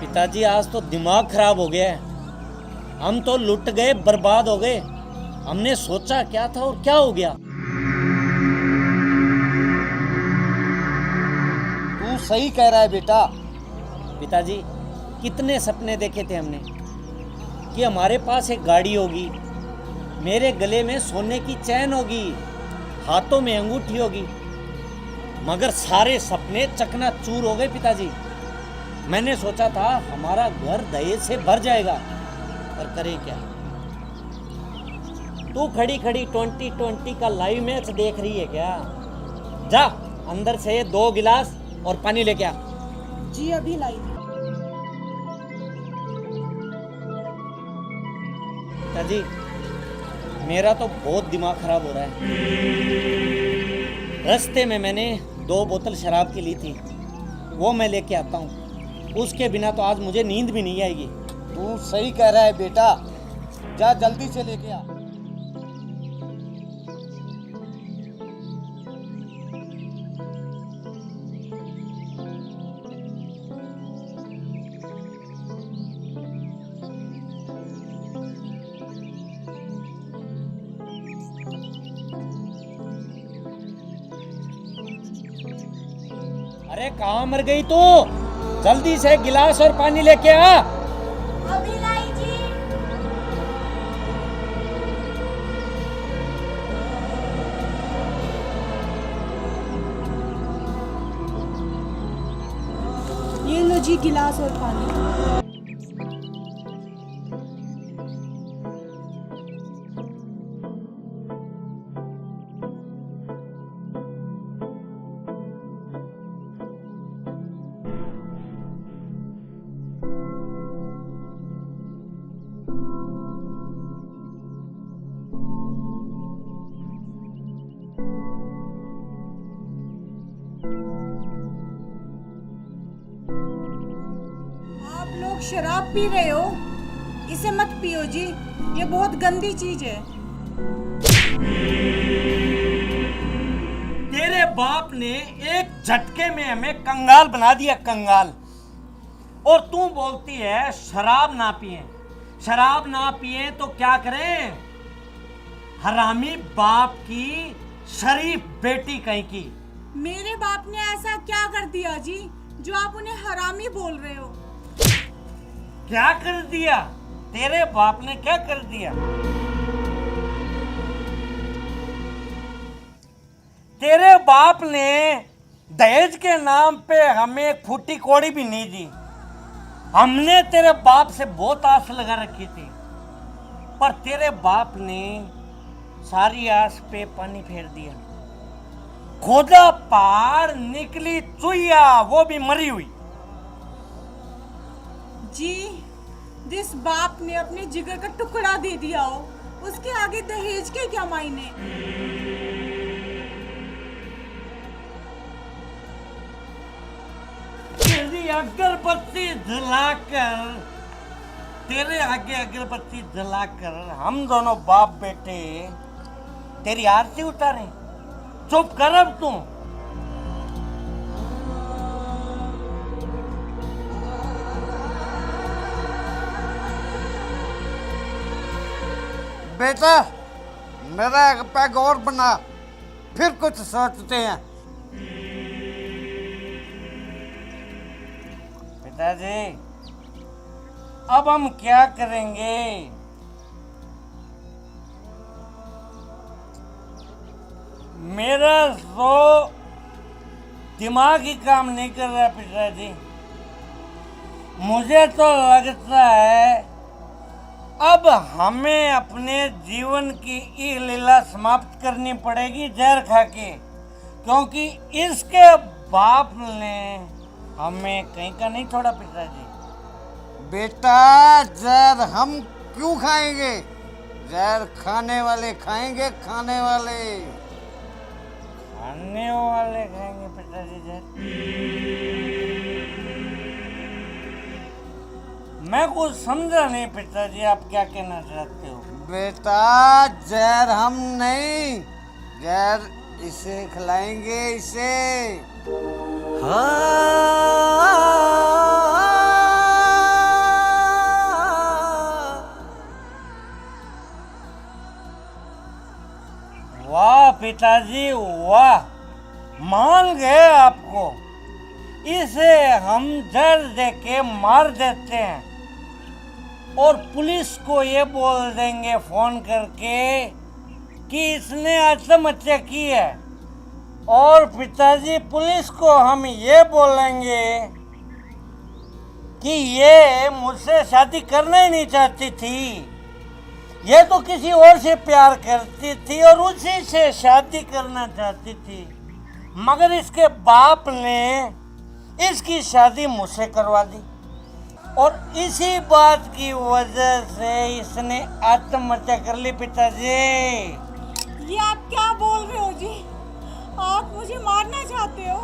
पिताजी आज तो दिमाग खराब हो गया है। हम तो लुट गए, बर्बाद हो गए। हमने सोचा क्या था और क्या हो गया। तू सही कह रहा है बेटा। पिताजी कितने सपने देखे थे हमने कि हमारे पास एक गाड़ी होगी, मेरे गले में सोने की चैन होगी, हाथों में अंगूठी होगी, मगर सारे सपने चकनाचूर हो गए पिताजी। मैंने सोचा था हमारा घर दहेज से भर जाएगा, पर करें क्या। तू खड़ी खड़ी 2020 का लाइव मैच देख रही है क्या? जा अंदर से 2 गिलास और पानी लेके आ। जी अभी लाई। पिताजी मेरा तो बहुत दिमाग खराब हो रहा है। रास्ते में मैंने 2 बोतल शराब की ली थी, वो मैं लेके आता हूँ। उसके बिना तो आज मुझे नींद भी नहीं आएगी। तू सही कह रहा है बेटा, जा जल्दी से लेके आ। अरे कहाँ मर गई तू? जल्दी से गिलास और पानी लेके आ। अभी लाई जी। ये लो जी गिलास और पानी। लोग शराब पी रहे हो, इसे मत पियो जी, ये बहुत गंदी चीज है। तेरे बाप ने एक झटके में हमें कंगाल बना दिया, कंगाल। और तू बोलती है शराब ना पिए। शराब ना पिए तो क्या करें? हरामी बाप की शरीफ बेटी कहीं की। मेरे बाप ने ऐसा क्या कर दिया जी जो आप उन्हें हरामी बोल रहे हो? क्या कर दिया? तेरे बाप ने क्या कर दिया? तेरे बाप ने दहेज के नाम पे हमें एक फूटी कौड़ी भी नहीं दी। हमने तेरे बाप से बहुत आस लगा रखी थी, पर तेरे बाप ने सारी आस पे पानी फेर दिया। खोदा पहाड़ निकली चुईया, वो भी मरी हुई। जी जिस बाप ने अपने जिगर का टुकड़ा दे दिया हो, उसके आगे दहेज के क्या मायने? तेरी अगरबत्ती जलाकर, तेरे आगे अगरबत्ती जलाकर हम दोनों बाप बेटे तेरी आरती उतारे। चुप कर अब तू। बेटा मेरा एक पैग और बना, फिर कुछ सोचते हैं। पिताजी अब हम क्या करेंगे? मेरा तो दिमाग ही काम नहीं कर रहा पिताजी। मुझे तो लगता है अब हमें अपने जीवन की ये लीला समाप्त करनी पड़ेगी जहर खा के, क्योंकि इसके बाप ने हमें कहीं का नहीं छोड़ा पिताजी। बेटा जहर हम क्यों खाएंगे? जहर खाने वाले खाएंगे, खाने वाले। खाने वाले खाएंगे पिताजी जहर? मैं कुछ समझा नहीं पिताजी, आप क्या कहना चाहते हो? बेटा जहर हम नहीं, जहर इसे खिलाएंगे, इसे। वाह पिताजी वाह, मान गए आपको। इसे हम जहर दे के मार देते हैं और पुलिस को ये बोल देंगे फोन करके कि इसने आत्महत्या की है। और पिताजी पुलिस को हम ये बोलेंगे कि ये मुझसे शादी करना ही नहीं चाहती थी, ये तो किसी और से प्यार करती थी और उसी से शादी करना चाहती थी, मगर इसके बाप ने इसकी शादी मुझसे करवा दी और इसी बात की वजह से इसने आत्महत्या कर ली। पिताजी ये आप क्या बोल रहे हो जी? आप मुझे मारना चाहते हो?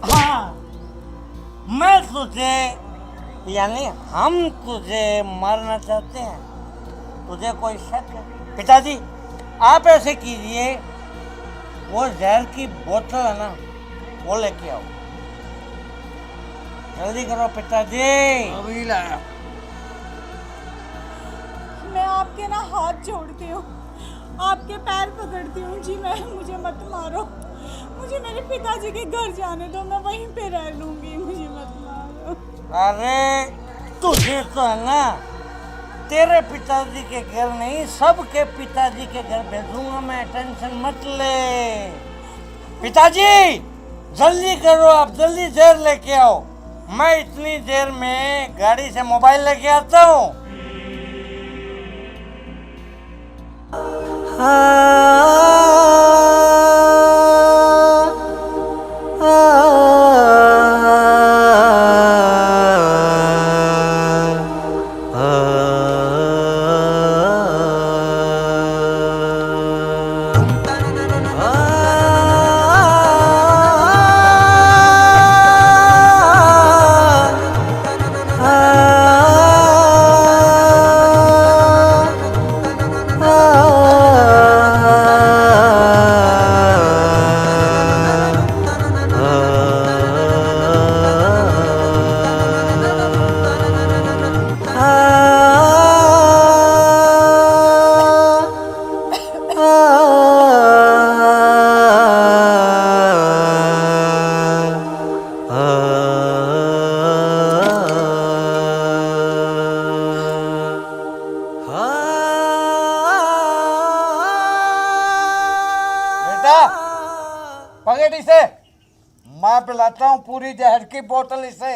हाँ, मैं तुझे यानी हम तुझे मारना चाहते हैं। तुझे कोई शक है? पिताजी आप ऐसे कीजिए, वो जहर की बोतल है ना, वो लेके आओ, जल्दी करो पिताजी। अभी लाया। मैं आपके ना हाथ जोड़ती हूँ, आपके पैर पकड़ती हूँ जी। मुझे मत मारो, मुझे मेरे पिताजी के घर जाने दो, मैं वहीं पे रह लूंगी, मुझे मत मारो। अरे तुझे तो है ना तेरे पिताजी के घर नहीं, सबके पिताजी के घर भेजूंगा मैं, टेंशन मत ले। पिताजी जल्दी करो, आप जल्दी जहर लेके आओ, मैं इतनी देर में गाड़ी से मोबाइल लेके आता हूँ। पकड़ इसे, मैं पिलाता हूँ पूरी जहर की बोतल इसे।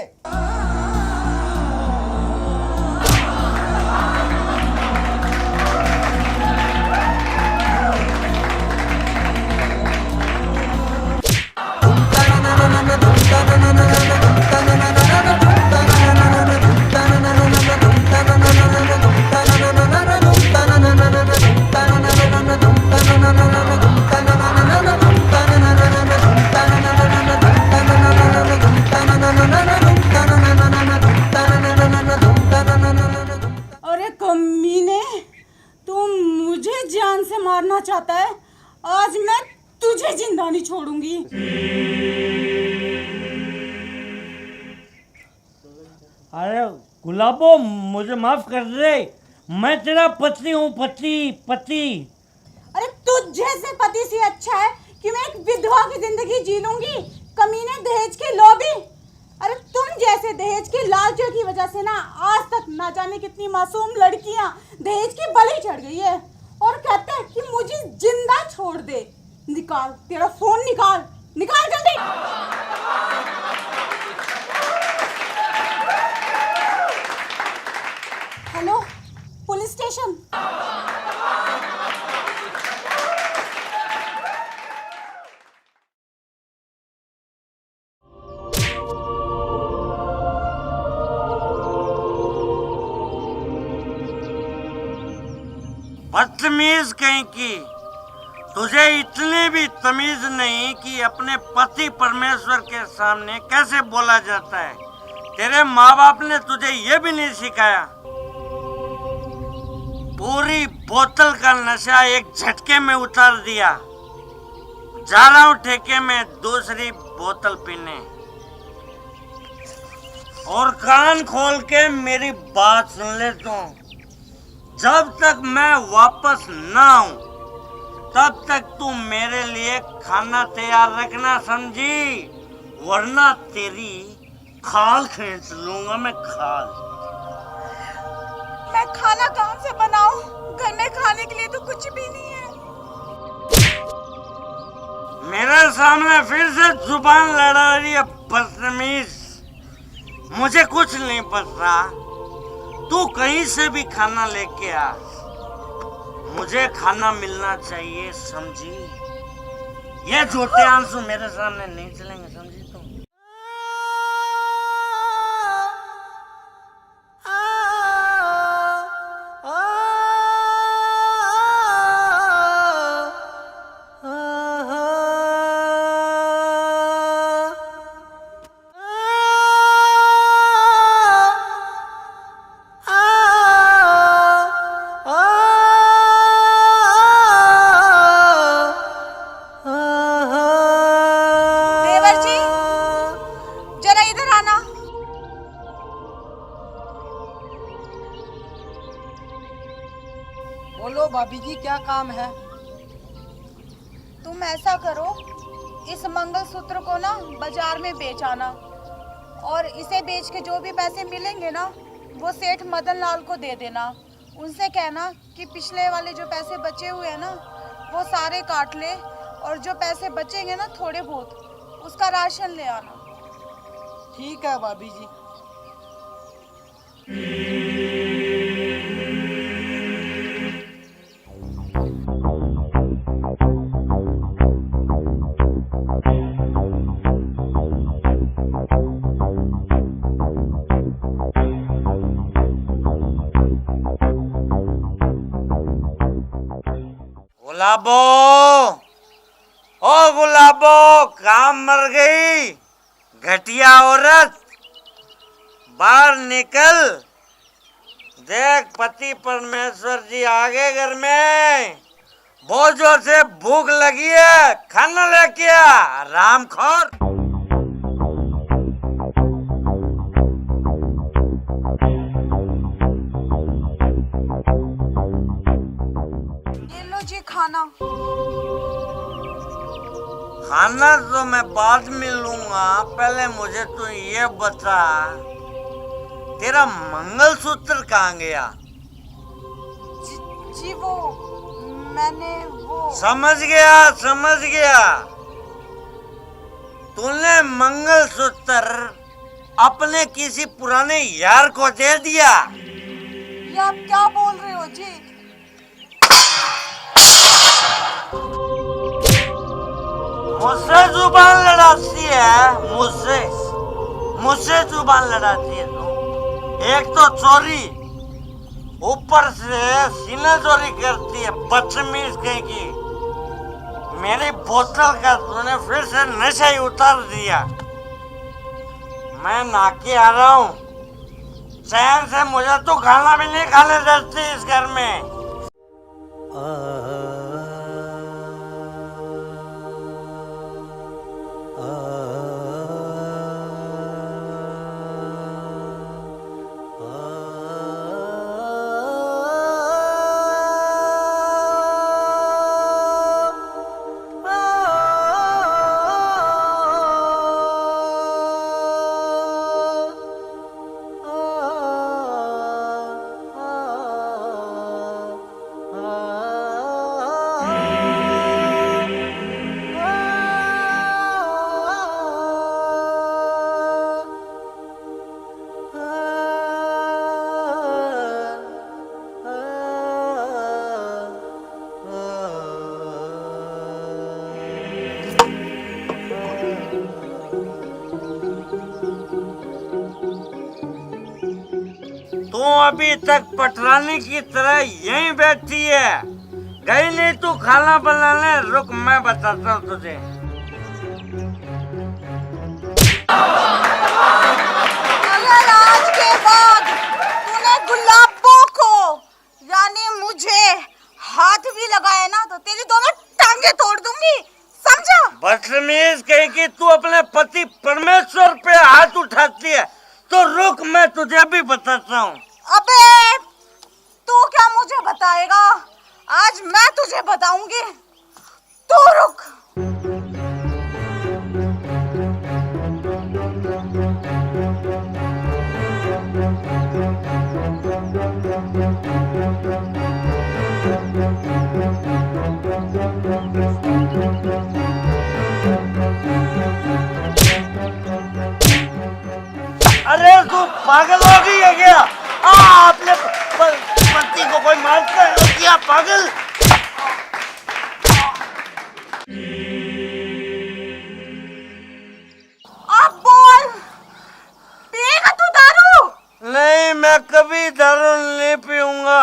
अरे कमीने, तुम मुझे जान से मारना चाहता है? आज मैं तुझे जिंदा नहीं छोड़ूंगी। अरे गुलाबो मुझे माफ कर दे, मैं तेरा पति हूँ, पति पति। अरे तुझ जैसे पति से अच्छा है कि मैं एक विधवा की जिंदगी जी लूंगी। कमीने दहेज के लोभी। अरे तुम जैसे दहेज के लालचों की वजह से ना आज तक ना जाने कितनी मासूम लड़कियां दहेज की बलि चढ़ गई है और कहते हैं कि मुझे जिंदा छोड़ दे। निकाल तेरा फोन, निकाल निकाल जल्दी। Hello police station. बदतमीज कहीं की, तुझे इतनी भी तमीज नहीं कि अपने पति परमेश्वर के सामने कैसे बोला जाता है। तेरे माँ बाप ने तुझे ये भी नहीं सिखाया। पूरी बोतल का नशा एक झटके में उतार दिया। जा रहा हूँ ठेके में दूसरी बोतल पीने। और कान खोल के मेरी बात सुन ले तू। जब तक मैं वापस ना आऊं तब तक तू मेरे लिए खाना तैयार रखना, समझी? वरना तेरी खाल खींच लूंगा मैं, खाल। मैं खाना कहाँ से बनाऊं? घर में खाने के लिए तो कुछ भी नहीं है। मेरे सामने फिर से जुबान लड़ा रही है, बदतमीज। मुझे कुछ नहीं पता। तू कहीं से भी खाना लेके आ, मुझे खाना मिलना चाहिए, समझी? ये झूठे आंसू मेरे सामने नहीं चलेंगे, समझी तुम? देवर जी, जरा इधर आना। बोलो भाभी जी, क्या काम है? तुम ऐसा करो, इस मंगलसूत्र को ना बाजार में बेच आना, और इसे बेच के जो भी पैसे मिलेंगे ना वो सेठ मदन लाल को दे देना। उनसे कहना कि पिछले वाले जो पैसे बचे हुए हैं ना वो सारे काट ले, और जो पैसे बचेंगे ना थोड़े बहुत उसका राशन ले आना। ठीक है भाभी जी। गुलाबो, ओ गुलाबो, काम मर गई। घटिया औरत, बाहर निकल। देख, पति परमेश्वर जी आ गए घर में। बहुत जोर से भूख लगी है, खाना लेके आ, रामखोर। ये लो जी खाना। खाना तो मैं बाद में लूंगा, पहले मुझे तू ये बता, तेरा मंगलसूत्र कहाँ गया? जी वो मैंने वो समझ गया, समझ गया। तूने मंगलसूत्र अपने किसी पुराने यार को दे दिया। ये आप क्या बोल रहे हो जी? मुझसे जुबान लड़ाती है, मुझसे जुबान लड़ाती है तू। एक तो चोरी, ऊपर से सीना चोरी करती है, बदतमीज कहीं की। मेरी बोतल का तूने फिर से नशा ही उतार दिया। मैं नाके आ रहा हूँ, चैन से मुझे तो खाना भी नहीं खाने देती इस घर में। तू अभी तक पटरानी की तरह यहीं बैठी है। कहीं नहीं, तू खाना बनाने रुक, मैं बताता हूँ तुझे। अगर आज के बाद तूने गुलाबों को यानी मुझे हाथ भी लगाया ना तो तेरी दोनों टांगे तोड़ दूंगी, समझा? बदतमीज कहीं कि तू अपने पति परमेश्वर पे हाथ उठाती है, तो रुक, मैं तुझे भी बताता हूँ। अबे तू क्या मुझे बताएगा? आज मैं तुझे बताऊंगी, तू रुक। अरे तू पागल हो गई है क्या? अपने पति को कोई मारता है क्या पागल? अब बोल, पिएगा तू दारू? नहीं, मैं कभी दारू नहीं पीऊंगा।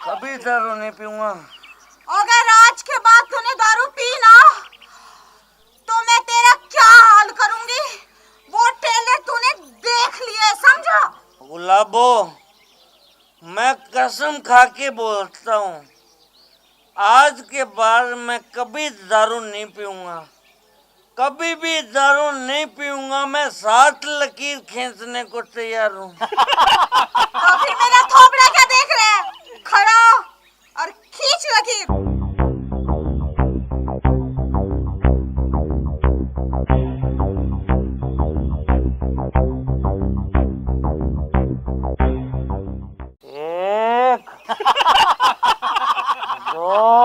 कभी दारू नहीं पीऊंगा। अगर आज के बाद तूने दारू पी ना तो मैं तेरा क्या हाल करूंगी वो टेले तूने देख लिए, समझा? गुलाबो, मैं कसम खा के बोलता हूँ, आज के बाद मैं कभी दारू नहीं पीऊंगा, कभी भी दारू नहीं पीऊंगा। मैं 7 लकीर खींचने को तैयार हूँ। तो फिर मेरा थोपड़ा क्या देख रहे हैं? खड़ा हो और खींच लकीर। एक, दो,